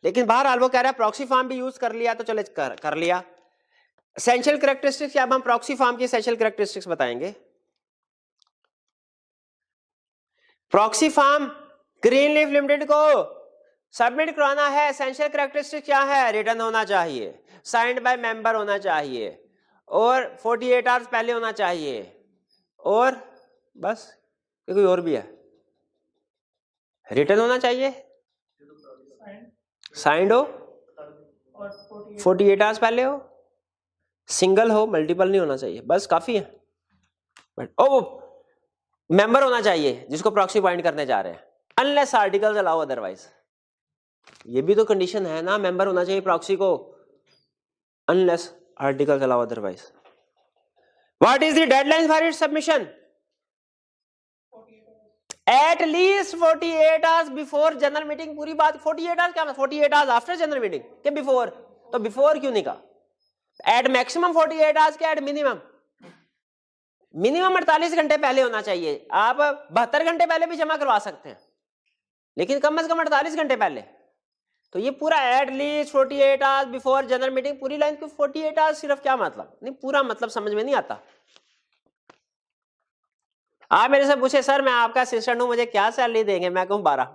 लेकिन बहरहाल वो कह रहा है प्रॉक्सी फॉर्म भी यूज कर लिया तो चले कर लिया। एसेंशियल कैरेक्टरिस्टिक्स, अब हम प्रॉक्सी फॉर्म की एसेंशियल कैरेक्टरिस्टिक्स बताएंगे। Proxy form green leaf limited को सबमिट करवाना है, एसेंशियल कैरेक्टरिस्टिक क्या है, रिटर्न होना चाहिए, साइंड बाय मेंबर होना चाहिए और 48 आवर्स पहले होना चाहिए और बस कोई और भी है, रिटर्न होना चाहिए, साइंड हो, 48 आवर्स पहले हो, सिंगल हो, मल्टीपल नहीं होना चाहिए, बस काफी है। बट ओ मेंबर होना चाहिए जिसको प्रॉक्सी पॉइंट करने जा रहे हैं, अनलेस आर्टिकल्स अलाउ अदरवाइज। ये भी तो कंडीशन है ना, मेंबर होना चाहिए प्रॉक्सी को, unless articles allow otherwise. What is the deadline for its submission? At least 48 hours before general meeting. पूरी बात 48 आवर्स क्या, 48 आवर्स आफ्टर जनरल मीटिंग के बिफोर? तो बिफोर क्यों नहीं कहा? एट मैक्सिमम 48 आवर्स के, एट मिनिमम 48 घंटे पहले होना चाहिए। आप 72 घंटे पहले भी जमा करवा सकते हैं, लेकिन कम से कम 48 घंटे पहले। तो ये पूरा at least 48 hours before general meeting, पूरी लाइन को 48 आवर्स सिर्फ क्या मतलब? नहीं, पूरा मतलब समझ में नहीं आता। आप मेरे से पूछे सर मैं आपका असिस्टेंट हूं, मुझे क्या सैलरी देंगे? मैं कहूँ 12,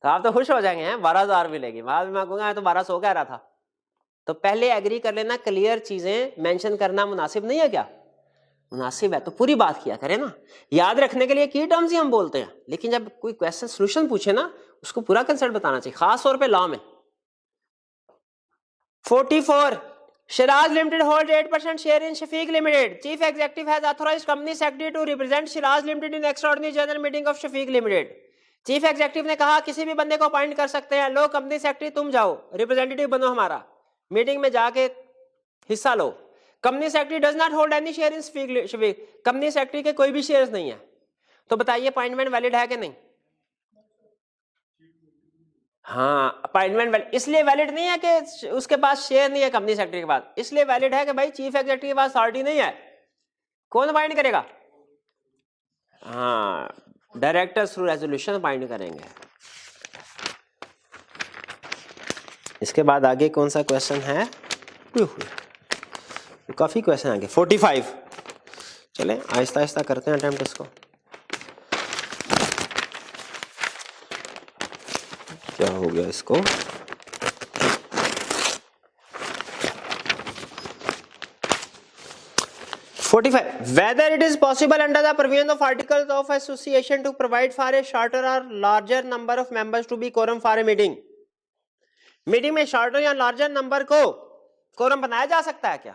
तो आप तो खुश हो जाएंगे, हैं 12,000 मिलेगी। बाद में मैं कहूँगा मैं तो 1200 कह रहा था। तो पहले एग्री कर लेना, क्लियर चीजें मेंशन करना मुनासिब नहीं है क्या? मुनासिब है तो पूरी बात किया करें ना। याद रखने के लिए की टर्म्स ही हम बोलते हैं, लेकिन जब कोई क्वेश्चन सोल्यूशन पूछे ना, उसको पूरा कंसेप्ट बताना चाहिए, खास तौर पे लॉ में। 44 Shiraz Limited holds 8% share in Shafiq Limited. Chief Executive has authorized Company Secretary to represent Shiraz Limited in extraordinary general meeting of Shafiq Limited. Chief executive ने कहा किसी भी बंदे को अपॉइंट कर सकते हैं, लो कंपनी सेक्रेटरी तुम जाओ, रिप्रेजेंटेटिव बनो हमारा, मीटिंग में जाके हिस्सा लो। Company secretary does not hold any share in Shafiq. Company secretary के कोई भी शेयर्स नहीं है। तो बताइए अपॉइंटमेंट वैलिड है कि नहीं? हाँ, अपॉइंटमेंट वैलिड इसलिए वैलिड नहीं है कि उसके पास शेयर नहीं है कंपनी सेक्रेटरी के पास, इसलिए वैलिड है कि भाई चीफ एग्जीक्यूटिव के पास अथॉरिटी नहीं है। कौन अपॉइंट करेगा? हाँ, डायरेक्टर्स थ्रू रेजोल्यूशन अपॉइंट करेंगे। इसके बाद आगे कौन सा क्वेश्चन है? काफी क्वेश्चन आगे। 45 चले आहिस्ता आहिस्ता करते हैं अटेम्प्ट इसको। क्या हो गया इसको? Whether it is possible under the provision of articles of association to provide for a shorter or larger number of members to be quorum for a meeting. Meeting में शॉर्टर या लार्जर नंबर को quorum बनाया जा सकता है क्या?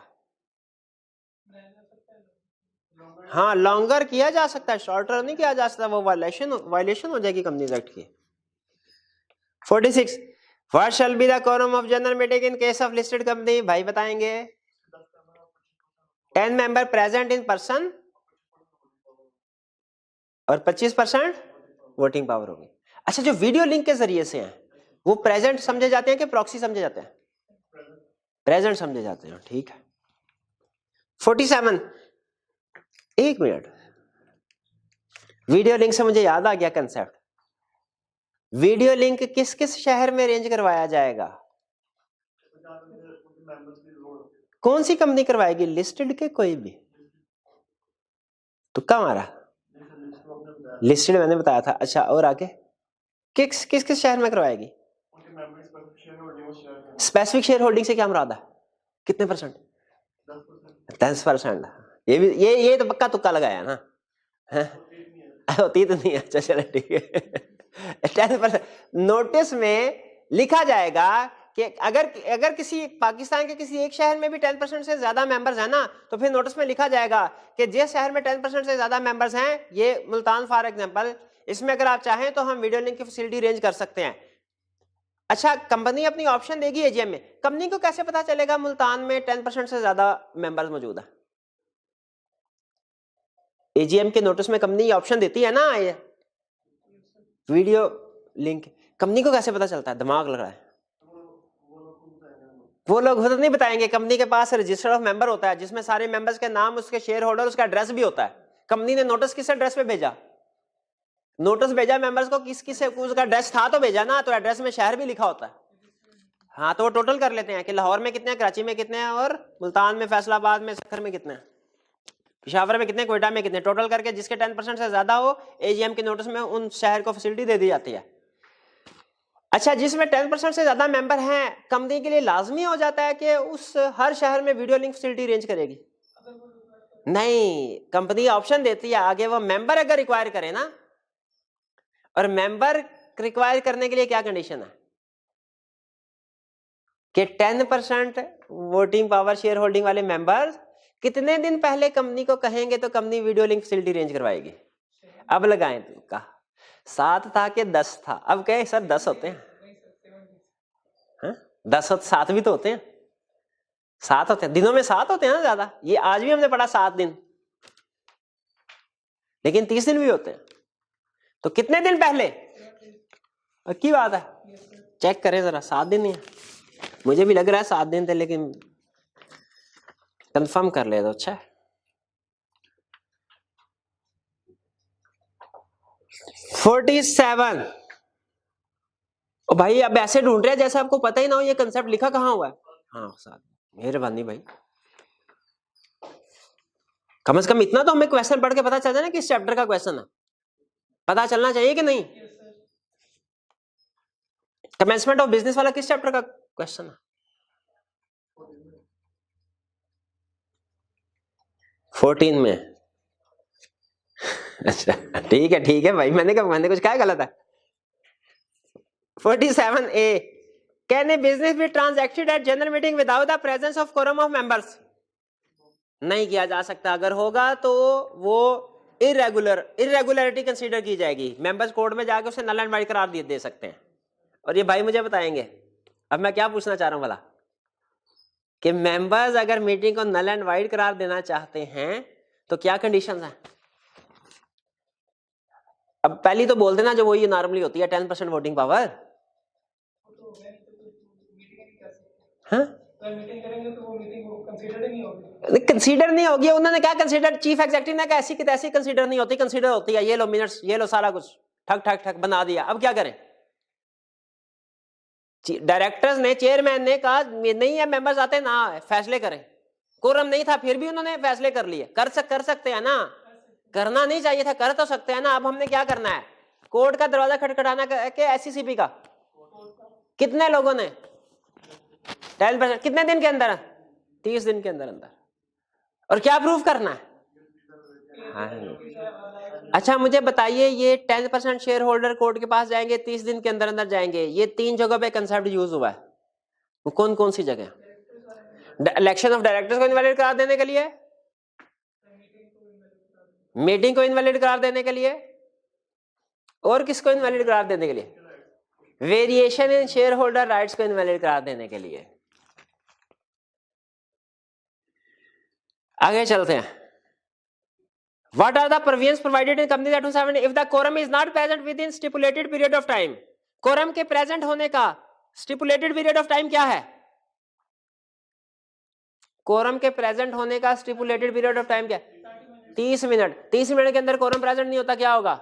हाँ, longer किया जा सकता है, शॉर्टर नहीं किया जा सकता, वो वायलेशन हो जाएगी कंपनीज एक्ट की। 46 What shall be the quorum of general meeting in case of listed company? भाई बताएंगे। 10 मेंबर प्रेजेंट इन पर्सन और 25% वोटिंग पावर होगी। अच्छा, जो वीडियो लिंक के जरिए से हैं वो प्रेजेंट समझे जाते हैं कि प्रॉक्सी समझे जाते हैं? प्रेजेंट समझे जाते हैं, ठीक है। 47 एक मिनट, वीडियो लिंक से मुझे याद आ गया कंसेप्ट। वीडियो लिंक किस किस शहर में अरेंज करवाया जाएगा? कौन सी कंपनी करवाएगी? लिस्टेड के कोई भी? तुक्का मारा? लिस्टेड मैंने बताया था। अच्छा, और आगे किस किस किस शहर में करवाएगी? स्पेसिफिक शेयर होल्डिंग से क्या मुराद है? कितने परसेंट? 10%। ये भी ये तो पक्का तुक्का लगाया ना, होती तो नहीं। अच्छा चलो ठीक है। 10% नोटिस में लिखा जाएगा कि अगर किसी पाकिस्तान के किसी एक शहर में भी 10% से ज्यादा मेंबर्स हैं ना, तो फिर नोटिस में लिखा जाएगा कि जिस शहर में 10% से ज्यादा मेंबर्स हैं, ये मुल्तान फॉर एग्जांपल, इसमें अगर आप चाहें तो हम वीडियो लिंक की फैसिलिटी अरेंज कर सकते हैं। अच्छा, कंपनी अपनी ऑप्शन देगी एजीएम में, कंपनी को कैसे पता चलेगा मुल्तान में 10% से ज्यादा मेंबर्स मौजूद है? एजीएम के नोटिस में कंपनी ऑप्शन देती है ना, ये वीडियो लिंक। कंपनी को कैसे पता चलता है? दिमाग लग रहा है। वो लोग खुद नहीं बताएंगे। कंपनी के पास रजिस्टर ऑफ मेंबर होता है जिसमें सारे मेंबर्स के नाम, उसके शेयर होल्डर, उसका एड्रेस भी होता है। कंपनी ने नोटिस किस एड्रेस पे भेजा? नोटिस भेजा मेंबर्स को, किस उसका एड्रेस था तो भेजा ना, तो एड्रेस में शहर भी लिखा होता है। हाँ, तो वो टोटल कर लेते हैं कि लाहौर में कितने हैं, कराची में कितने हैं और मुल्तान में, फैसलाबाद में, सखर में कितने हैं। पिशावर में कितने, क्वेटा में कितने, टोटल करके जिसके 10% से ज्यादा हो एजीएम के नोटिस में उन शहर को फैसिलिटी दे दी जाती है। अच्छा, जिसमें 10% से ज्यादा मेंबर हैं, कंपनी के लिए लाजमी हो जाता है कि उस हर शहर में वीडियो लिंक फैसिलिटी अरेंज करेगी? नहीं, कंपनी ऑप्शन देती है आगे, वो मेंबर अगर रिक्वायर करे ना, और मेंबर रिक्वायर करने के लिए क्या कंडीशन है कि 10% वोटिंग पावर शेयर होल्डिंग वाले मेंबर्स कितने दिन पहले कंपनी को कहेंगे तो company video link facility arrange करवाएगी। अब लगाएं तुमका, 7 था कि 10 था? अब कहे सर 10 होते हैं, 10 होते, 7 भी तो होते हैं, 7 होते हैं, दिनों में 7 होते हैं ना ज्यादा। ये आज भी हमने पढ़ा 7 दिन, लेकिन 30 दिन भी होते हैं। तो कितने दिन पहले की बात है, चेक करें जरा, 7 दिन ही है, मुझे भी लग रहा है 7 दिन थे, लेकिन कंफर्म कर ले तो अच्छा है। 47। ओ भाई, अब ऐसे ढूंढ रहे हैं जैसे आपको पता ही ना हो ये कंसेप्ट लिखा कहाँ हुआ है। हाँ साथ, मेहरबानी भाई, कम से कम इतना तो हमें क्वेश्चन पढ़ के पता चल जाए ना किस चैप्टर का क्वेश्चन है, पता चलना चाहिए कि नहीं। कमेंसमेंट ऑफ बिजनेस वाला किस चैप्टर का क्वेश्चन है? 14 में। अच्छा ठीक है भाई, मैंने कुछ कहा गलत है। 47A, can a business be transacted at general meeting without the presence of quorum of members? नहीं किया जा सकता। अगर होगा तो वो इरेगुलरिटी कंसीडर की जाएगी, मेंबर्स कोर्ट में जाके उसे नल एंड वाइड करार दे सकते हैं। और ये भाई मुझे बताएंगे, अब मैं क्या पूछना चाह रहा हूं भला, कि मेंबर्स अगर मीटिंग को नल एंड वाइड करार देना चाहते हैं तो क्या कंडीशंस हैं? अब पहली तो बोल देना जो वही नॉर्मली होती है, 10% वोटिंग पावर। हाँ, कंसीडर नहीं होगी। उन्होंने क्या कंसीडर, चीफ एग्जीक्यूटिव ने कहा ऐसी की तैसी कंसीडर नहीं होती, कंसीडर होती है। ये लो मिनट्स, ये लो सारा कुछ, ठक ठक ठक बना दिया। अब क्या करें? डायरेक्टर्स ने, चेयरमैन ने कहा नहीं है, मेंबर्स आते ना फैसले करें। कोरम नहीं था फिर भी उन्होंने फैसले कर लिए। कर सकते हैं ना, करना नहीं चाहिए था, कर तो सकते हैं ना। अब हमने क्या करना है, कोर्ट का दरवाजा खटखटाना के एससीसीपी का। कितने लोगों ने 10%, कितने दिन के अंदर? 30 दिन के अंदर अंदर। और क्या प्रूफ करना है? हाँ। अच्छा मुझे बताइए, ये 10% शेयर होल्डर कोर्ट के पास जाएंगे, 30 दिन के अंदर अंदर जाएंगे, ये 3 जगह पे कंसेप्ट यूज हुआ है, वो कौन कौन सी जगह? इलेक्शन ऑफ डायरेक्टर्स को इनवैलिड करार देने के लिए, मीटिंग को इनवैलिड करार देने के लिए, और किसको इनवैलिड करार देने के लिए? Variation in share holder rights को इनवैलिड करार देने के लिए। आगे चलते हैं। What are the provisions provided in Companies Act 270 if the quorum is not present within stipulated period of time? quorum के प्रेजेंट होने का stipulated period of time क्या है? quorum के प्रेजेंट होने का stipulated period of time क्या है? 30 मिनट। 30 मिनट के अंदर quorum प्रेजेंट नहीं होता, क्या होगा?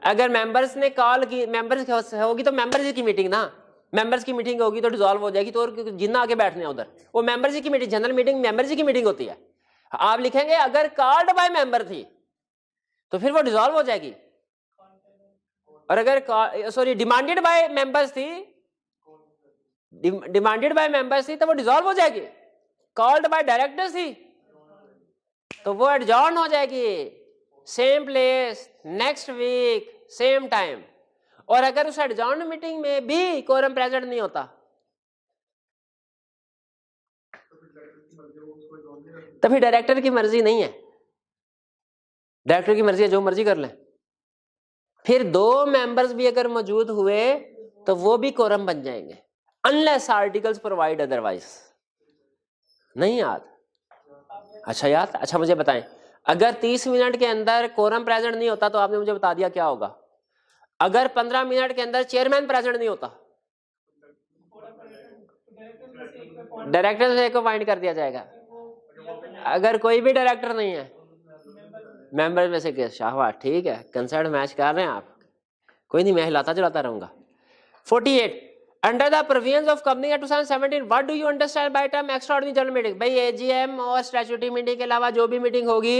अगर मेंबर्स ने कॉल की, मेंबर्स होगी तो मेंबर्स की मीटिंग ना, मेंबर्स की मीटिंग होगी तो डिसॉल्व हो जाएगी, तो जिन्ना आगे बैठने उधर, वो मेंबर्स की मीटिंग, जनरल मीटिंग मेंबर्स की मीटिंग होती है। आप लिखेंगे अगर कॉल्ड बाय मेंबर थी तो फिर वो डिसॉल्व हो जाएगी, और अगर सॉरी डिमांडेड बाय मेंबर्स थी, डिमांडेड बाय मेंबर्स थी तो वो डिसॉल्व हो जाएगी। कॉल्ड बाय डायरेक्टर्स थी तो वो एडजॉर्न हो जाएगी, same place, next week, same time. और अगर उस एडजॉर्न मीटिंग में भी कोरम प्रेजेंट नहीं होता तो फिर डायरेक्टर की मर्जी नहीं है, डायरेक्टर की मर्जी है, जो मर्जी कर ले। फिर 2 मेंबर्स भी अगर मौजूद हुए तो वो भी कोरम बन जाएंगे, अनलेस आर्टिकल्स प्रोवाइड अदरवाइज। नहीं याद? अच्छा याद, अच्छा मुझे बताएं, अगर 30 मिनट के अंदर कोरम प्रेजेंट नहीं होता तो आपने मुझे बता दिया क्या होगा। अगर 15 मिनट के अंदर चेयरमैन प्रेजेंट नहीं होता, डायरेक्टर से एक को अपॉइंट कर दिया जाएगा। अगर कोई भी डायरेक्टर नहीं है मेंबर में से, शाहबाज, ठीक है, कंसेप्ट मैच कर रहे हैं आप, कोई नहीं, मैं हिलाता चलाता रहूंगा। 48, under the provisions of company act 2017 what do you understand by term extraordinary general meeting? भाई एजीएम और स्टैट्यूटरी मीटिंग के अलावा जो भी मीटिंग होगी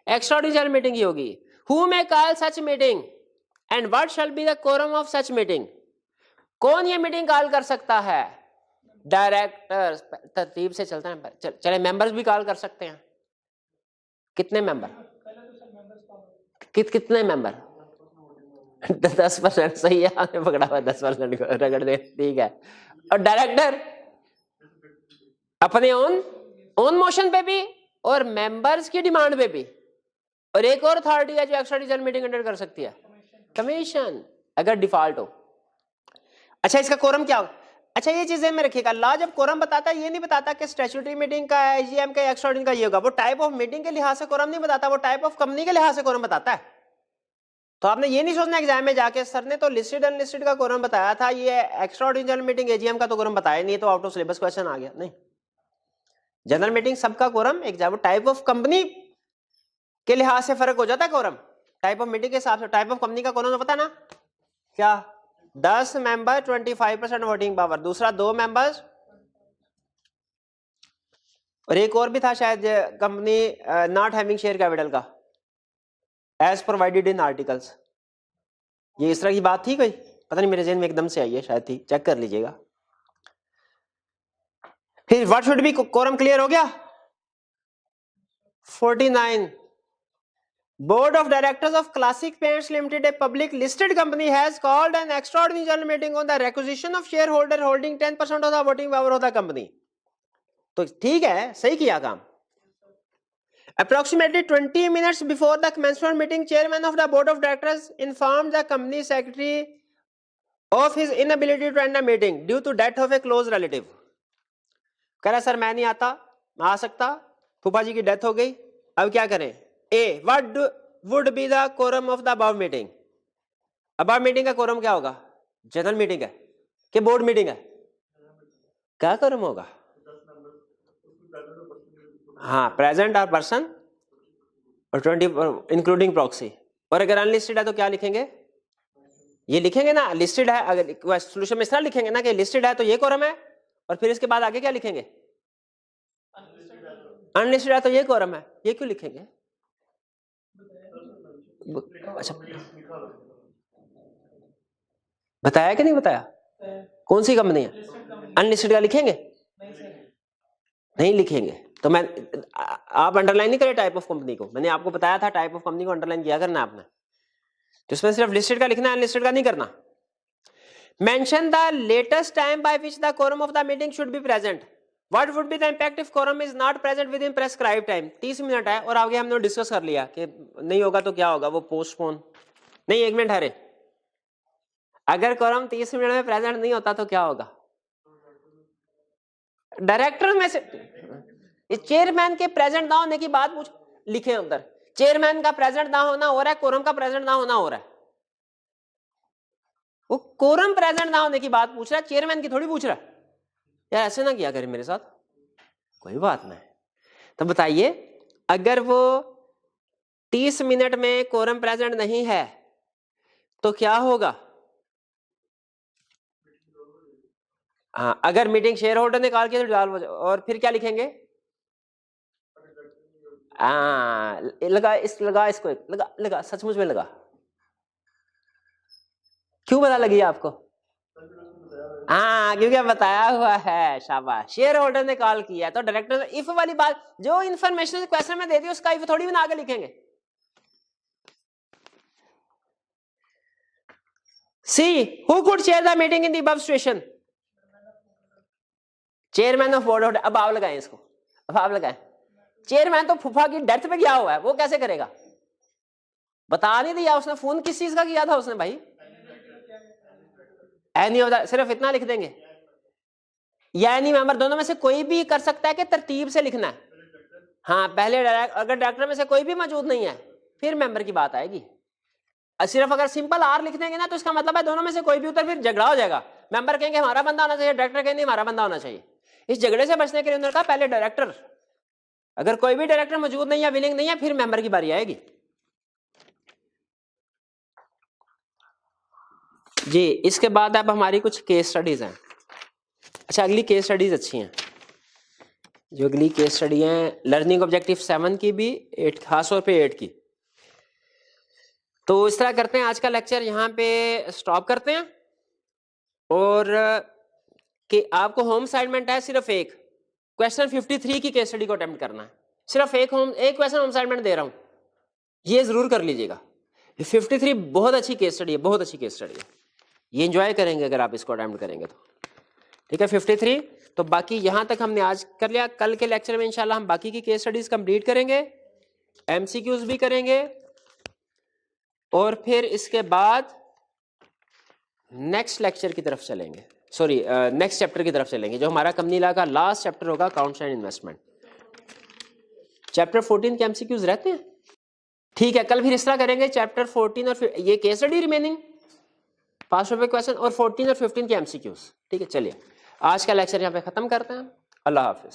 एक्स्ट्राऑर्डिनरी जनरल मीटिंग ही होगी. Who may call such meeting and what shall be the quorum of such meeting? कौन ये मीटिंग कॉल कर सकता है? डायरेक्टर. तरतीब से चलता है. चले मेंबर्स भी कॉल कर सकते हैं. कितने मेंबर? कितने मेंबर? 10% सही है. आपने पकड़ा हुआ 10% को रगड़ दे. ठीक है. और डायरेक्टर अपने ओन मोशन पे भी और मेंबर्स की डिमांड पे भी. और एक और अथॉरिटी है जो एक्स्ट्रा जनरल मीटिंग कंडक्ट कर सकती है, कमीशन, अगर डिफॉल्ट हो. अच्छा इसका कोरम क्या हो? अच्छा ये चीजें में रखिएगा. लॉ जब कोरम बताता है ये नहीं बताता कि स्टैट्यूटरी मीटिंग का, एजीएम का, एक्स्ट्राऑर्डिनरी का ये होगा. वो टाइप ऑफ मीटिंग के लिहाज से कोरम नहीं बताता, वो टाइप ऑफ कंपनी के लिहाज से कोरम बताता है. तो आपने ये नहीं सोचना एग्जाम में जाके सर ने तो लिस्टेड अनलिस्टेड का कोरम बताया था, ये एक्स्ट्राऑर्डिनरी जनरल मीटिंग एजीएम का तो कोरम बताया नहीं, तो आउट ऑफ सिलेबस क्वेश्चन आ गया. नहीं, जनरल मीटिंग सबका quorum exam type of company के लिहाज से फर्क हो जाता है. कोरम टाइप ऑफ मीटिंग के हिसाब से. टाइप ऑफ कंपनी का कोरम पता ना क्या? 10 मेंबर 25% वोटिंग पावर, दूसरा 2 मेंबर्स और एक और भी था शायद company not having share capital का एज प्रोवाइडेड इन आर्टिकल्स. ये इस तरह की बात थी कोई? पता नहीं, मेरे जहन में एकदम से आई है, शायद थी, चेक कर लीजिएगा. फिर what should be quorum clear हो गया. 49 Board of Directors of Classic Paints Limited, a public listed company, has called an extraordinary general meeting on the requisition of shareholder holding 10% of the voting power of the company. तो ठीक है, सही किया काम. Approximately 20 minutes before the commencement meeting, chairman of the board of directors informed the company secretary of his inability to attend the meeting due to death of a close relative. कह रहा sir मैं नहीं आ सकता, फूफा जी की death हो गई. अब क्या करें? A. What would be the quorum of the above meeting? above meeting का quorum क्या होगा? जनरल मीटिंग है कि बोर्ड मीटिंग है? क्या quorum होगा? हाँ, प्रेजेंट और पर्सन और 20 इंक्लूडिंग प्रॉक्सी. और अगर अनलिस्टेड है तो क्या लिखेंगे? ये लिखेंगे ना, लिस्टेड है. अगर सोल्यूशन में इस तरह लिखेंगे ना कि लिस्टेड है तो ये quorum है, और फिर इसके बाद आगे क्या लिखेंगे? अनलिस्टेड है तो ये quorum है. ये क्यों लिखेंगे? अच्छा बताया कि नहीं बताया? कौन सी कंपनी है? अनलिस्टेड का लिखेंगे? नहीं लिखेंगे. तो मैं आप अंडरलाइन नहीं करें टाइप ऑफ कंपनी को. मैंने आपको बताया था टाइप ऑफ कंपनी को अंडरलाइन किया करना आपने. तो इसमें सिर्फ लिस्टेड का लिखना है, अनलिस्टेड का नहीं करना. Mention the latest time by which the quorum of the meeting should be present. What would be the impact if quorum is not present within prescribe time. 30 minute है और आगे हमने डिस्कस कर लिया कि नहीं होगा तो क्या होगा, वो पोस्टपोन. नहीं, 1 मिनट हरे. अगर कोरम 30 मिनट में प्रेजेंट नहीं होता तो क्या होगा? डायरेक्टर में से चेयरमैन के प्रेजेंट ना होने की बात पूछ लिखे अंदर. चेयरमैन का प्रेजेंट ना होना हो रहा है, कोरम का प्रेजेंट ना होना हो रहा है. वो कोरम प्रेजेंट ना होने की बात पूछ रहा है, चेयरमैन की थोड़ी पूछ रहा है. यार ऐसे ना किया करें मेरे साथ, कोई बात नहीं. तो बताइए अगर वो 30 मिनट में कोरम प्रेजेंट नहीं है तो क्या होगा? हाँ, अगर मीटिंग शेयर होल्डर ने कॉल किया तो डिसॉल्व हो जाए. और फिर क्या लिखेंगे? लगा इसको लगा सचमुच में लगा. क्यों पता लगी आपको? हाँ, क्योंकि बताया हुआ है. शाबाश. शेयर होल्डर ने कॉल किया तो डायरेक्टर इफ वाली बात जो इंफॉर्मेशन क्वेश्चन में दे दी उसका इफ थोड़ी बना के लिखेंगे. See who could chair the meeting in the above situation? Chairman of board. अब आप लगाएं इसको, अब आप लगाएं. चेयरमैन तो फूफा की डेथ पे गया हुआ है, वो कैसे करेगा? बता नहीं दिया उसने. फोन किस चीज का किया था उसने भाई? एनी ऑफ द, सिर्फ इतना लिख देंगे. या एनी मेंबर, दोनों में से कोई भी कर सकता है कि तरतीब से लिखना है? हाँ, पहले अगर डायरेक्टर में से कोई भी मौजूद नहीं है फिर मेंबर की बात आएगी. सिर्फ अगर सिंपल आर लिख देंगे ना तो इसका मतलब है दोनों में से कोई भी उतर, फिर झगड़ा हो जाएगा. मेंबर कहेंगे हमारा बंदा होना चाहिए, डायरेक्टर कहेंगे हमारा बंदा होना चाहिए. इस झगड़े से बचने के लिए उन्होंने कहा पहले डायरेक्टर. अगर कोई भी डायरेक्टर मौजूद नहीं है, विलिंग नहीं है, फिर मेंबर की बारी आएगी. जी। इसके बाद अब हमारी कुछ केस स्टडीज हैं। अच्छा, अगली केस स्टडीज अच्छी हैं। जो अगली केस स्टडी है लर्निंग ऑब्जेक्टिव 7 की भी 8, खास तौर पे 8 की। तो इस तरह करते हैं, आज का लेक्चर यहाँ पे स्टॉप करते हैं और कि आपको होम असाइनमेंट है सिर्फ एक क्वेश्चन 53 की केस स्टडी को अटेम्प्ट करना है। सिर्फ एक क्वेश्चन होम असाइनमेंट दे रहा हूँ, ये जरूर कर लीजिएगा। 53 बहुत अच्छी केस स्टडी है, बहुत अच्छी केस स्टडी है, ये एंजॉय करेंगे अगर आप इसको अटेम्प्ट करेंगे तो। ठीक है 53। तो बाकी यहाँ तक हमने आज कर लिया। कल के लेक्चर में इंशाल्लाह हम बाकी की केस स्टडीज कंप्लीट करेंगे, एमसीक्यूज भी करेंगे और फिर इसके बाद नेक्स्ट लेक्चर की तरफ चलेंगे, सॉरी नेक्स्ट चैप्टर की तरफ चलेंगे, जो हमारा कंपनी लॉ का लास्ट चैप्टर होगा, अकाउंट्स एंड इन्वेस्टमेंट। चैप्टर 14 के एमसीक्यूज रहते हैं। ठीक है, कल फिर इस तरह करेंगे, चैप्टर 14 और फिर ये केस स्टडी रिमेनिंग पास पेपर क्वेश्चन और 14 और 15 के एमसीक्यूज। ठीक है, चलिए आज का लेक्चर यहाँ पे खत्म करते हैं। अल्लाह हाफिज।